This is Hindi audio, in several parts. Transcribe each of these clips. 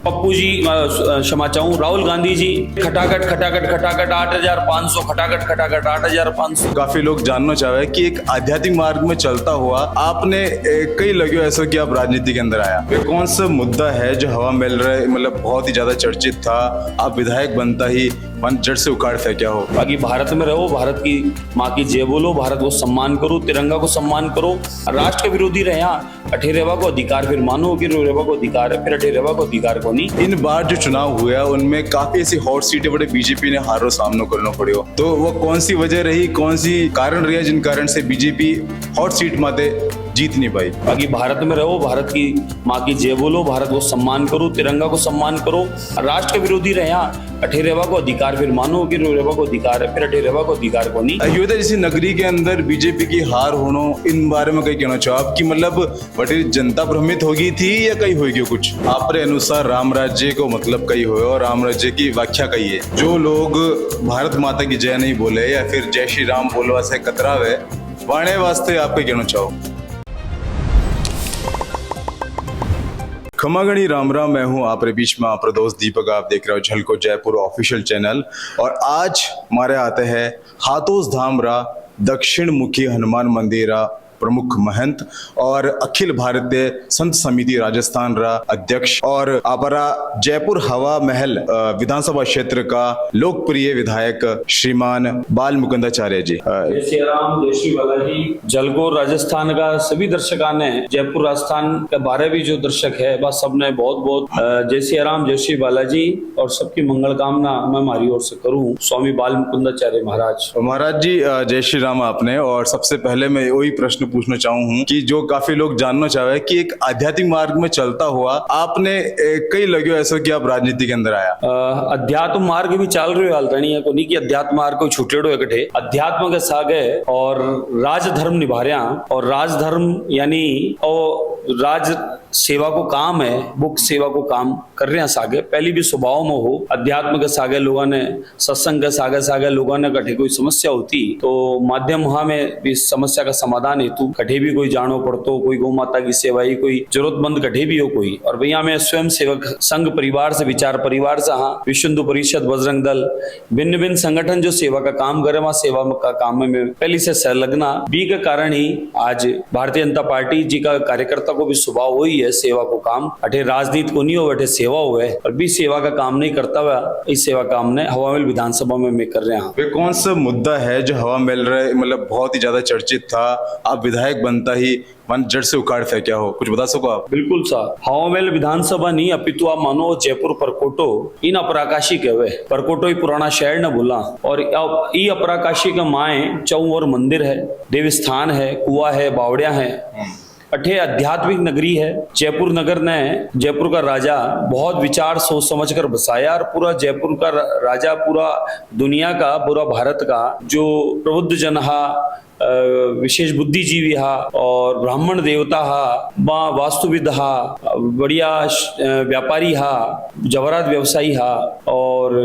पप्पू जी क्षमा चाहूँ, राहुल गांधी जी खटाखट 8,500 खटाखट 8,500। काफी लोग जानना चाह रहे हैं कि एक आध्यात्मिक मार्ग में चलता हुआ आपने कई लगे ऐसा कि आप राजनीति के अंदर आया, वे कौन सा मुद्दा है जो हवा मिल रहा है, मतलब बहुत ही ज्यादा चर्चित था, आप विधायक बनता ही मन जड़ से उखाड़ फेंका हो? बाकी भारत में रहो, भारत की माँ की जय बोलो, भारत को सम्मान करो, तिरंगा को सम्मान करो। राष्ट्र के विरोधी रहे अठेरेवा को अधिकार फिर मानो कि रेवा को अधिकार है, फिर अठेरेवा को अधिकार को नहीं। इन बार जो चुनाव हुआ उनमें काफी ऐसी हॉट सीटें बड़े बीजेपी ने हारो सामना करना पड़ो, तो वो कौन सी वजह रही, कौन सी कारण रहा जिन कारण से बीजेपी हॉट सीट माते जीत नहीं पाई? बाकी भारत में रहो, भारत की माँ की जय बोलो, भारत को सम्मान करो, तिरंगा को सम्मान करो। राष्ट्र के विरोधी रहे अठेरेवा को अधिकार फिर मानो कि रेवा को अधिकार है, फिर अठेरेवा को अधिकार को नहीं। अयोध्या जैसी नगरी के अंदर बीजेपी की हार होना, इन बारे में कहीं कहना चाहो आप कि मतलब बड़ी जनता भ्रमित होगी थी या कहीं होगी कुछ? आपके अनुसार राम राज्य को मतलब कहीं हो और राम राज्य की व्याख्या कही है? जो लोग भारत माता की जय नहीं बोले या फिर जय श्री राम बोलवा से कतरावे वाणे वास्ते आप क्या कहना चाहो? खमागणी राम राम, मैं हूं आपके बीच में आपका दोस्त दीपक। आप देख रहे हो झलको जयपुर ऑफिशियल चैनल और आज हमारे आते हैं हाथोस धाम रा दक्षिण मुखी हनुमान मंदिरा प्रमुख महंत और अखिल भारतीय संत समिति राजस्थान रा अध्यक्ष और अपरा जयपुर हवा महल विधानसभा क्षेत्र का लोकप्रिय विधायक श्रीमान बाल मुकुंदाचार्य जी। जय श्री राम, जय श्री बालाजी। जलको राजस्थान का सभी दर्शकों ने, जयपुर राजस्थान के बारे भी जो दर्शक है बस सबने बहुत बहुत जय श्री राम, जय श्री बालाजी और सबकी मंगल कामना मैं हमारी ओर से करूं। स्वामी बाल मुकुंदाचार्य महाराज। महाराज जी जय श्री राम आपने। और सबसे पहले मैं वही प्रश्न पूछना चाहूँ कि जो काफी लोग जानना चाह रहे हैं कि एक आध्यात्मिक मार्ग में चलता हुआ आपने कई लगे ऐसा कि आप राजनीति के अंदर आया? अध्यात्म मार्ग भी चल रहे हाल रही है को नहीं कि अध्यात्म मार्ग को छुटेड़ो इकट्ठे अध्यात्म के सागे और राजधर्म निभा रहे और राजधर्म यानी और राज सेवा को काम है, वो सेवा को काम कर रहे हैं सागे। पहली भी स्वभाव में हो अध्यात्म के सागे लोगों ने, सत्संग के सागे सागे लोगों ने कठे कोई समस्या होती तो माध्यम वहां में भी समस्या का समाधान हेतु कठे भी कोई जानो पड़तो, कोई गौ माता की सेवा ही कोई जरूरतमंद कठे भी हो कोई। और भैया मैं स्वयं सेवक संघ परिवार से, विचार परिवार से, हाँ विश्व हिंदू परिषद, बजरंग दल, भिन्न भिन्न संगठन जो सेवा का काम करे वहां सेवा का काम में पहले से संलग्ना भी के कारण ही आज भारतीय जनता पार्टी जी का कार्यकर्ता को भी स्वभाव वही है सेवा को काम। अठे राजनीति को नहीं हो, अठे सेवा हुआ है और भी सेवा का काम नहीं करता हुआ इस सेवा काम ने हवा महल विधानसभा में कर रहे हैं। वे कौन सा मुद्दा है जो हवा मिल रहा है, मतलब बहुत ही ज्यादा चर्चित था, आप विधायक बनता ही मन जड़ से उखाड़ फेंका हो, कुछ बता सको आप? बिल्कुल सा हवा महल विधानसभा नहीं अपितु आप मानो जयपुर परकोटो इन अपराकाशी कहवे। परकोटो ही पुराना शहर न बोला और ई अपराकाशी का माए चौं और मंदिर है, देव स्थान है, कुआ है, बावड़िया है। अठे आध्यात्मिक नगरी है। जयपुर नगर ने जयपुर का राजा बहुत विचार सोच समझ कर बसाया और पूरा जयपुर का राजा पूरा दुनिया का, पूरा भारत का जो प्रबुद्ध जन हा, विशेष बुद्धिजीवी हा और ब्राह्मण देवता हा, वास्तुविद हा, बढ़िया व्यापारी हा, जवाहरात व्यवसायी हा और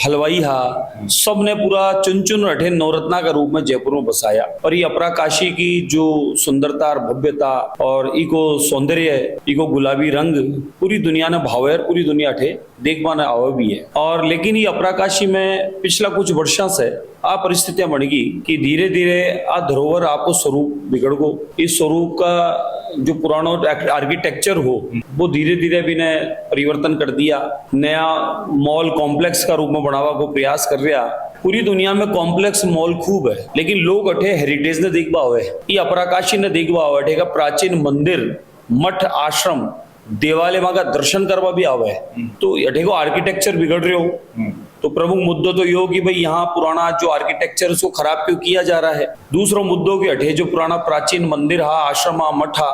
हलवाई हा, सब ने पूरा चुन चुन रटे नवरत्ना का रूप में जयपुर में बसाया। और ये अपराकाशी की जो सुंदरता और भव्यता और इको सौंदर्य, इको गुलाबी रंग पूरी दुनिया ने भावे और पूरी दुनिया अठे देखवाने आवे भी है। और लेकिन ये अपराकाशी में पिछला कुछ वर्षों से आ परिस्थितियां बन गई कि धीरे धीरे आ धरोहर आपको स्वरूप बिगड़ गो। इस स्वरूप का जो पुराना आर्किटेक्चर हो वो धीरे धीरे भी ने परिवर्तन कर दिया, नया मॉल कॉम्प्लेक्स का रूप में बढ़ावा को प्रयास कर रहा। पूरी दुनिया में कॉम्प्लेक्स मॉल खूब है लेकिन लोग अठे हेरिटेज ने देखवा हुए, ये अपराकाशी ने देखवा हुआ अठे का प्राचीन मंदिर, मठ, आश्रम, देवालय वहां का दर्शन करवा भी आवे। तो अठे को आर्किटेक्चर बिगड़ रहे हो तो प्रमुख मुद्दों तो ये हो कि भाई यहाँ पुराना जो आर्किटेक्चर उसको खराब क्यों किया जा रहा है। दूसरा मुद्दों की अठे जो पुराना प्राचीन मंदिर हा, आश्रम हा, मठ हा,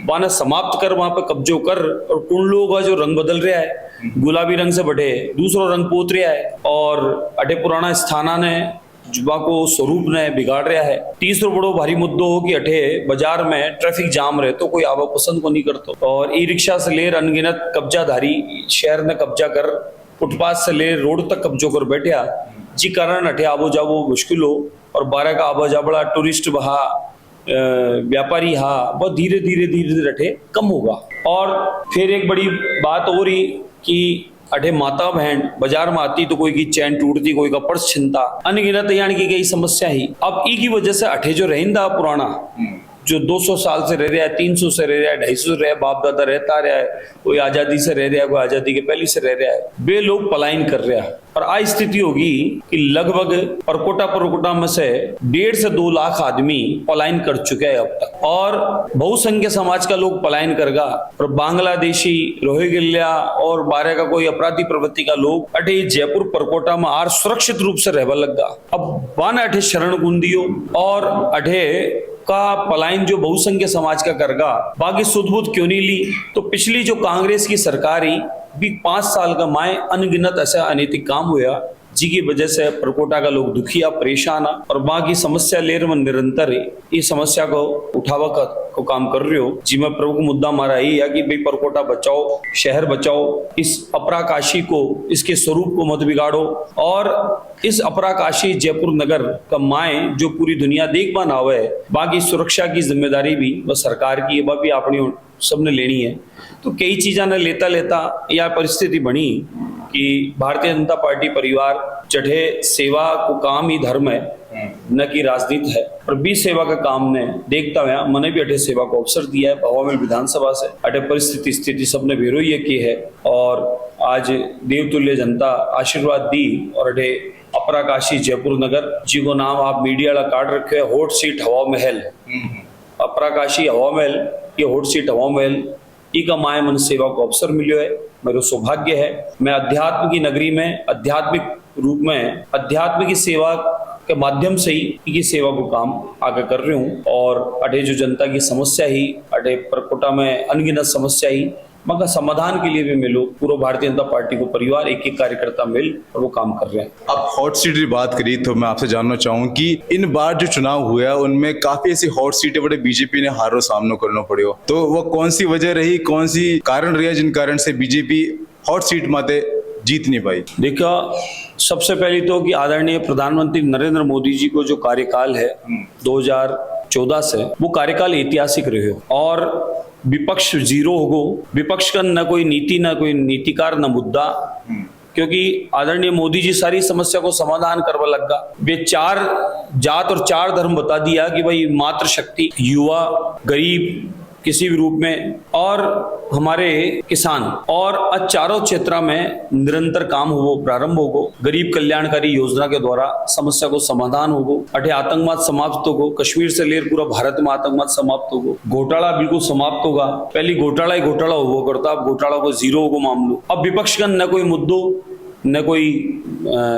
वहां समाप्त कर वहां पे कब्जो कर और कुंडलों का जो रंग बदल रहा है, गुलाबी रंग से बढ़े दूसरा रंग पोत रहा है और अठे पुराना स्थाना ने जुबा को स्वरूप ने बिगाड़ रहा है। तीसरो बड़ो भारी मुद्दो हो कि अठे बाजार में ट्रैफिक जाम रहे तो कोई आवा पसंद को नहीं करता और ई रिक्शा से ले अनगिनत कब्जाधारी शहर ने कब्जा कर, फुटपाथ से ले रोड तक कब्जो कर बैठा जी कारण अठे आबो जाबो मुश्किल हो और बारह का आबो जाबड़ा टूरिस्ट बहा व्यापारी हा बहुत धीरे धीरे रटे कम होगा। और फिर एक बड़ी बात हो रही कि अठे माता बहन बाजार में आती तो कोई की चैन टूटती, कोई का पर्स छिनता, अनगिनत यानी कि कई समस्या ही। अब ई की वजह से अठे जो रहंदा पुराना जो 200 साल से रह रहा है, 300 से रह रहा है, 250 से रह बाप दादा रहता रहा है, कोई आजादी से रह रहा है, कोई आजादी के पहले से रह रहा है, वे लोग पलायन कर रहा है। और आज स्थिति होगी कि लगभग परकोटा में से 1.5 से 2 लाख आदमी पलायन कर चुके हैं अब तक, और बहुसंख्य समाज का लोग पलायन करगा। और बांग्लादेशी, रोहिंग्या और बारह का कोई अपराधी प्रवृत्ति का लोग अठे जयपुर परकोटा में आर सुरक्षित रूप से रहने लगा। अब वान अठे शरण गुंदियो और अठे का पलायन जो बहुसंख्य समाज का करगा, बाकी सुध-बुध क्यों नहीं ली? तो पिछली जो कांग्रेस की सरकार ही भी 5 साल का माए अनगिनत ऐसा अनैतिक काम हुआ जिसकी वजह से परकोटा का लोग दुखिया परेशान और बाकी समस्या लेर में निरंतर इस समस्या को उठावा को काम कर रहे हो। जी में प्रमुख मुद्दा हमारा यही है कि भाई परकोटा बचाओ, शहर बचाओ, इस अपराकाशी को, इसके स्वरूप को मत बिगाड़ो, और इस अपराकाशी जयपुर नगर का माए जो पूरी दुनिया देख पाना हुआ है, बाकी सुरक्षा की जिम्मेदारी भी वह सरकार की है, वह भी अपनी सबने लेनी है। तो कई चीज़ा ने लेता लेता यह परिस्थिति बनी कि भारतीय जनता पार्टी परिवार चढ़े सेवा को काम ही धर्म है, न कि राजनीति है। और भी सेवा का काम ने देखता हुआ मैंने भी अठे सेवा को अवसर दिया है भवामिल विधानसभा से। अठे परिस्थिति स्थिति सबने विरोही की है और आज देवतुल्य जनता आशीर्वाद दी और अठे अपराकाशी जयपुर नगर जी को नाम आप मीडिया वाला काट रखे है हॉट सीट हवा महल। अपराकाशी हवा महल, ये हॉट सीट हवा महल ई का माए मन सेवा को अवसर मिलो है। मेरा सौभाग्य है मैं अध्यात्म की नगरी में आध्यात्मिक रूप में अध्यात्म की सेवा के माध्यम से ही की सेवा को काम आगे कर रही हूँ। और अठे जो जनता की समस्या ही, अठे परकोटा में अनगिनत समस्या ही, मगर समाधान के लिए भी मिलो पूरा भारतीय जनता पार्टी को परिवार एक एक कार्यकर्ता मिल और वो काम कर रहे हैं। अब हॉट सीट की बात करी तो मैं आपसे जानना चाहूँ कि इन बार जो चुनाव हुआ है उनमें काफी ऐसी हॉट सीटें बड़े बीजेपी ने हारो सामना करना पड़ो, तो वो कौन सी वजह रही, कौन सी कारण रहा जिन कारण से बीजेपी हॉट सीट माते जीत नहीं पाई? देखा, सबसे पहले तो कि आदरणीय प्रधानमंत्री नरेंद्र मोदी जी को जो कार्यकाल है 2014 से, वो कार्यकाल ऐतिहासिक रहे और विपक्ष जीरो होगो, विपक्ष का न कोई नीति, न कोई नीतिकार, न मुद्दा, क्योंकि आदरणीय मोदी जी सारी समस्या को समाधान करवा लगा। वे 4 जात और 4 धर्म बता दिया कि भाई मातृशक्ति, युवा, गरीब किसी भी रूप में और हमारे किसान, और चारों क्षेत्र में निरंतर काम हो प्रारंभ होगो। गरीब कल्याणकारी योजना के द्वारा समस्या को समाधान होगो। अठे आतंकवाद समाप्त होगो, कश्मीर से लेकर पूरा भारत में आतंकवाद समाप्त होगो। घोटाला बिल्कुल समाप्त होगा, पहले घोटाला ही घोटाला हुआ करता, अब घोटाला को जीरो होगो मामलो। अब विपक्ष का न कोई मुद्दों न कोई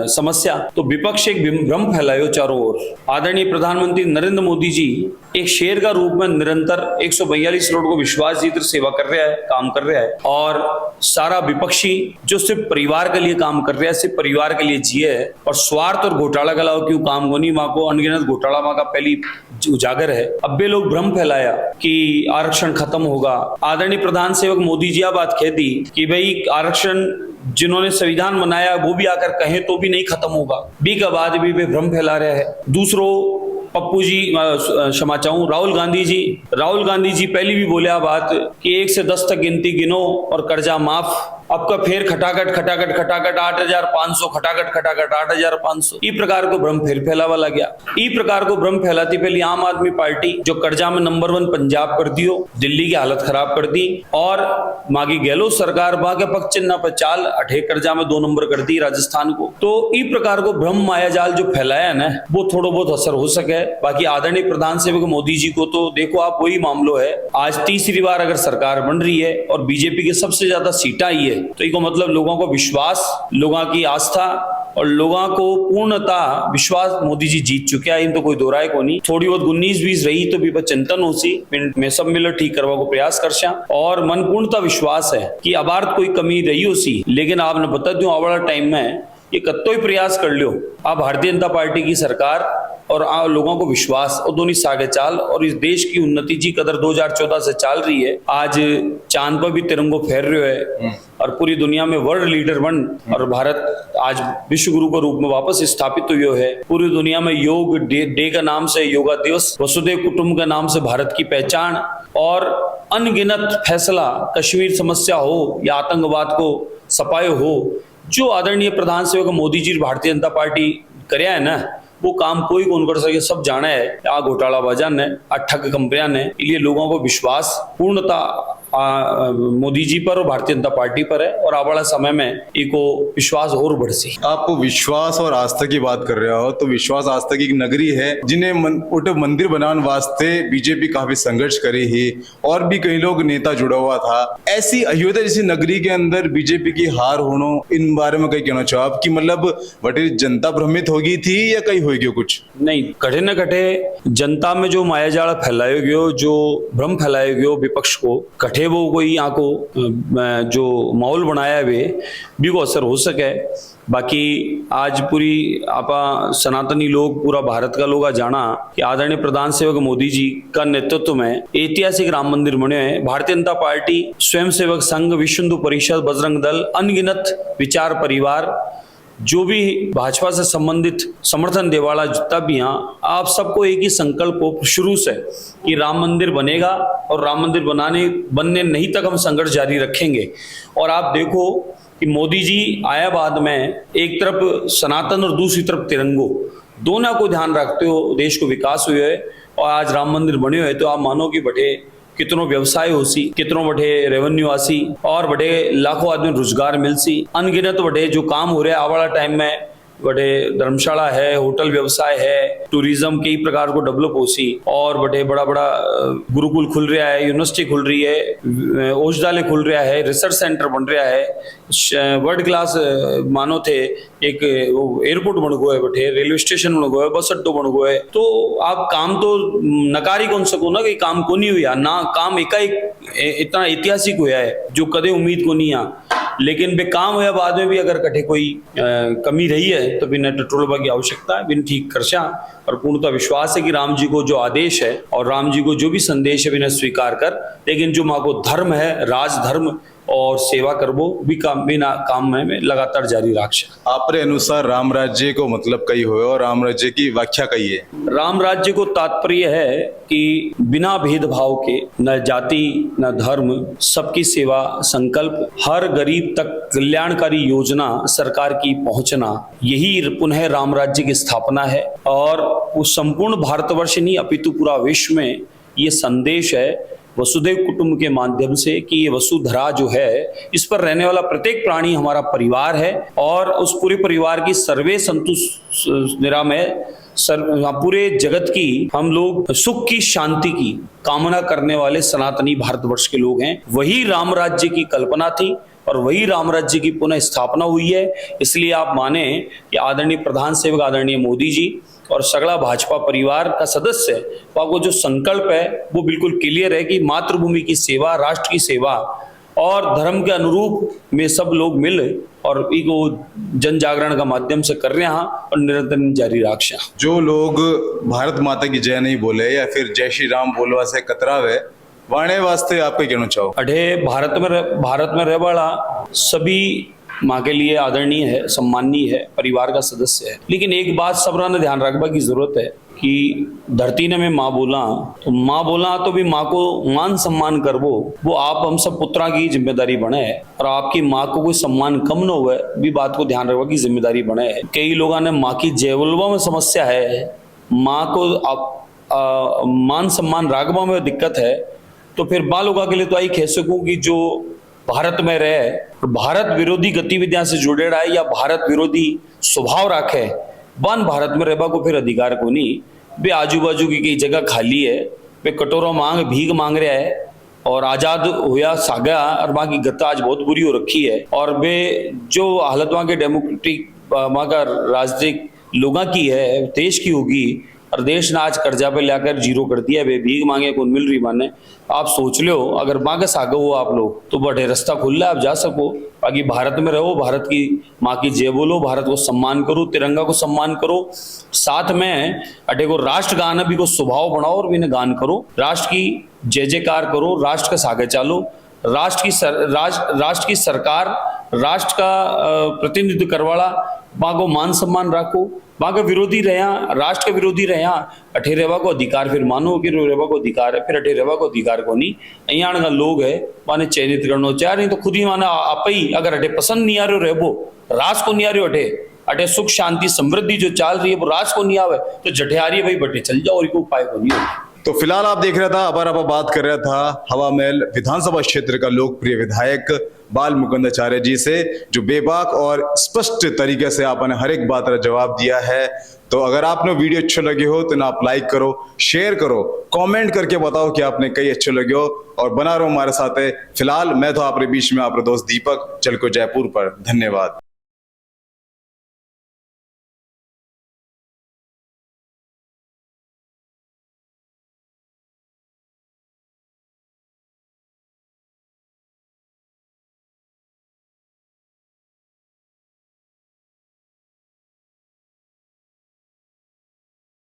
समस्या, तो विपक्ष एक भ्रम फैलायो चारों ओर। आदरणीय प्रधानमंत्री नरेंद्र मोदी जी एक शेर का रूप में निरंतर 142 करोड़ को विश्वास जीत सेवा कर रहा है, काम कर रहा है, और सारा विपक्षी जो सिर्फ परिवार के लिए काम कर रहा है, सिर्फ परिवार के लिए जिए है और स्वार्थ और घोटाला के अलावा क्यों काम को नहीं, माँ को अनगिनत घोटाला माँ का पहली उजागर है। अब वे लोग भ्रम फैलाया कि आरक्षण खत्म होगा। आदरणीय प्रधान सेवक मोदी जी बात कह दी कि भाई आरक्षण जिन्होंने संविधान बनाया वो भी आकर कहें तो भी नहीं खत्म होगा, बी का बाद भी वे भ्रम फैला रहे हैं। दूसरों पप्पू जी, क्षमा चाहूँ, राहुल गांधी जी पहले भी बोले बात कि 1 से 10 तक गिनती गिनो और कर्जा माफ। आपका फिर खटाखट 8,500 खटाखट 8,500 ई प्रकार को भ्रम फिर फैलावा लग गया। ई प्रकार को भ्रम फैलाती पहले आम आदमी पार्टी जो कर्जा में नंबर 1 पंजाब कर दियो, दिल्ली की हालत खराब कर दी, और मागी गहलोत सरकार वहां के पक्ष चिन्ह पर चाल अठे कर्जा में 2 नंबर कर दी राजस्थान को। तो ई प्रकार को भ्रम मायाजाल जो फैलाया ना, वो थोड़ा बहुत असर हो सके। बाकी आदरणीय प्रधान सेवक मोदी जी को तो देखो आप, वही मामलो है, आज तीसरी बार अगर सरकार बन रही है और बीजेपी की सबसे ज्यादा सीटा ही है, तो इसको मतलब लोगों को विश्वास, लोगों की आस्था और लोगों को पूर्णता विश्वास मोदी जी जीत चुके हैं, इन तो कोई दो राय को नहीं। थोड़ी बहुत 19-20 रही तो भी चिंतन हो सी मैं सब मिलकर ठीक करवा को प्रयास कर सा, और मन पूर्णता विश्वास है कि अबार कोई कमी रही हो सी, लेकिन आपने बता दूं आने वाला टाइम में ये कत्तो ही प्रयास कर लियो आप भारतीय जनता पार्टी की सरकार और लोगों को विश्वास और दोनों सागे चाल, और इस देश की उन्नति जी कदर 2014 से चाल रही है। आज चांद पर भी तिरंगो फहर रहे है और पूरी दुनिया में वर्ल्ड लीडर बन, और भारत आज विश्व गुरु के रूप में वापस स्थापित हुए है। पूरी दुनिया में योग डे का नाम से योगा दिवस, वसुदेव कुटुंब के नाम से भारत की पहचान, और अनगिनत फैसला कश्मीर समस्या हो या आतंकवाद को सपायो हो जो आदरणीय प्रधान सेवक मोदी जी भारतीय जनता पार्टी करया है ना वो काम कोई कौन कर सके सब जाना है आ घोटालाबाजा ने आ ठग कंपनियां ने इसलिए लोगों को विश्वास पूर्णता मोदी जी पर और भारतीय जनता पार्टी पर है और आने वाला समय में इको विश्वास और बढ़ सी। आप विश्वास और आस्था की बात कर रहे हो तो विश्वास आस्था की एक नगरी है जिन्हें उठे मंदिर बनाने वास्ते बीजेपी काफी संघर्ष करी ही और भी कई लोग नेता जुड़ा हुआ था। ऐसी अयोध्या जैसी नगरी के अंदर बीजेपी की हार होना इन बारे में कहीं कहना चाहो आप कि मतलब बड़ी जनता भ्रमित होगी थी या कहीं होगी कुछ नहीं कटे न कटे जनता में जो मायाजाल फैलायो गयो जो भ्रम फैलायो गयो विपक्ष को कटे वो कोई यहाँ को जो माहौल बनाया वे भी को असर हो सके। बाकी आज पूरी आपा सनातनी लोग पूरा भारत का लोग जाना कि आदरणीय प्रधान सेवक मोदी जी का नेतृत्व में ऐतिहासिक राम मंदिर बने हैं। भारतीय जनता पार्टी स्वयं सेवक संघ विश्व हिंदू परिषद बजरंग दल अनगिनत विचार परिवार जो भी भाजपा से संबंधित समर्थन देवाला जितना भी यहाँ आप सबको एक ही संकल्प हो शुरू से कि राम मंदिर बनेगा और राम मंदिर बनने नहीं तक हम संघर्ष जारी रखेंगे। और आप देखो कि मोदी जी आया बाद में एक तरफ सनातन और दूसरी तरफ तिरंगो दोनों को ध्यान रखते हो देश को विकास हुए है और आज राम मंदिर बने हुए तो आप मानो कि बटे कितनों व्यवसाय हो सी कितनों बड़े रेवेन्यू आसी और बड़े लाखों आदमी रोजगार मिल सी अनगिनत बड़े जो काम हो रहे हैं आने वाला टाइम में बड़े धर्मशाला है होटल व्यवसाय है टूरिज्म कई प्रकार को डेवलप हो सी और बड़े बड़ा बड़ा गुरुकुल खुल रहा है यूनिवर्सिटी खुल रही है औषधालय खुल रहा है रिसर्च सेंटर बन रहा है वर्ल्ड क्लास मानो थे एक एयरपोर्ट बन गो है बटे रेलवे स्टेशन बन गो है बस अड्डो बन गो है तो आप काम तो नकारी कौन सको ना कि काम को नहीं हुआ ना काम एकाएक इतना ऐतिहासिक हुआ है जो कदे उम्मीद को नहीं आ लेकिन बेकाम हुआ बाद में भी अगर कटे कोई कमी रही है तो बिना टटोलबा की आवश्यकता है बिन ठीक करशा और पूर्णतः विश्वास है कि राम जी को जो आदेश है और राम जी को जो भी संदेश है बिना स्वीकार कर लेकिन जो माँ को धर्म है राजधर्म और सेवा करबो भी काम बिना काम में लगातार जारी रक्षा। आपरे अनुसार राम राज्य को मतलब कही हुए और राम राज्य की व्याख्या कही है। राम राज्य को तात्पर्य है कि बिना भेदभाव के न जाति न धर्म सबकी सेवा संकल्प हर गरीब तक कल्याणकारी योजना सरकार की पहुंचना यही पुनः राम राज्य की स्थापना है और उस संपूर्ण भारतवर्ष नहीं अपितु पूरा विश्व में ये संदेश है वसुधैव कुटुंब के माध्यम से कि ये वसुधरा जो है इस पर रहने वाला प्रत्येक प्राणी हमारा परिवार है और उस पूरे परिवार की सर्वे संतुष्ट निरामय पूरे जगत की हम लोग सुख की शांति की कामना करने वाले सनातनी भारतवर्ष के लोग हैं। वही राम राज्य की कल्पना थी और वही राम राज्य की पुनः स्थापना हुई है। इसलिए आप माने कि आदरणीय प्रधान सेवक आदरणीय मोदी जी और सगला भाजपा परिवार का सदस्य वो जो संकल्प है वो बिल्कुल क्लियर है कि मातृभूमि की सेवा राष्ट्र की सेवा और धर्म के अनुरूप में सब लोग मिल और इको जन जागरण का माध्यम से कर रहे हैं और निरंतर जारी रक्षा। जो लोग भारत माता की जय नहीं बोले या फिर जय श्री राम बोलवा से कतरावे वाणे वास्ते आपको कहना चाहो अढ़े भारत में रह वाला सभी माँ के लिए आदरणीय है सम्माननीय है परिवार का सदस्य है लेकिन एक बात सबरा ने ध्यान रखने की जरूरत है कि धरती ने मैं माँ बोला तो भी माँ को मान सम्मान करवो वो आप हम सब पुत्रा की जिम्मेदारी बने है और आपकी माँ को कोई सम्मान कम न हुए भी बात को ध्यान रखने की जिम्मेदारी बने है। कई लोगों ने माँ की जयवल्वा में समस्या है माँ को मान सम्मान रागवा में दिक्कत है तो फिर बालोगा के लिए तो आई कह सकूं कि जो भारत में रहे भारत विरोधी गतिविधियां से जुड़े रहा है या भारत विरोधी स्वभाव रखे वन भारत में रहबा को फिर अधिकार को नहीं वे आजू बाजू की कई जगह खाली है वे कटोरा भीख मांग रहा है और आजाद होया सागा और वहाँ की गति आज बहुत बुरी हो रखी है और वे जो हालत वहाँ के डेमोक्रेटिक वहाँ का राजनीतिक लोगों की है देश की होगी और देश ने आज कर्जा पे लाकर जीरो कर दिया वे भीख मांगे कौन मिल रही माने आप सोच लो अगर माँ के सागे हो आप लोग तो बड़े रास्ता खुल रहा है आप जा सको बाकी भारत में रहो भारत की माँ की जय बोलो भारत को सम्मान करो तिरंगा को सम्मान करो साथ में अटे को राष्ट्र गान भी को स्वभाव बनाओ और भी गान करो राष्ट्र की जय जयकार करो राष्ट्र का सागे चालो राष्ट्र की सरकार राष्ट्र का प्रतिनिधित्व करवाला बागो मान सम्मान राखो, बागो विरोधी रहा, राष्ट्र के विरोधी रहा, अठे रहवा को अधिकार फिर मानो कि रहवा को अधिकार है, फिर अठे रहवा को अधिकार को नहीं। अहियाण का लोग है माने चयनित करना चाह रहे, तो खुद ही माने आप ही अगर अठे पसंद नहीं आ रहे रहबो, रास को नहीं आ रहे अठे, अठे सुख शांति समृद्धि जो चाल रही है वो रास को नहीं आवे, तो जठियारी भाई बटे चल जाओ, और कोई उपाय को नहीं हो। तो फिलहाल आप देख रहा था, अबर आप बात कर रहा था हवा महल विधानसभा क्षेत्र का लोकप्रिय विधायक बाल मुकुंदाचार्य जी से, जो बेबाक और स्पष्ट तरीके से आपने हर एक बात का जवाब दिया है। तो अगर आपने वीडियो अच्छे लगे हो तो ना आप लाइक करो, शेयर करो, कमेंट करके बताओ कि आपने कई अच्छे लगे हो, और बना रहो हमारे साथ है। फिलहाल मैं तो आपके बीच में आपका दोस्त दीपक, चल को जयपुर पर। धन्यवाद।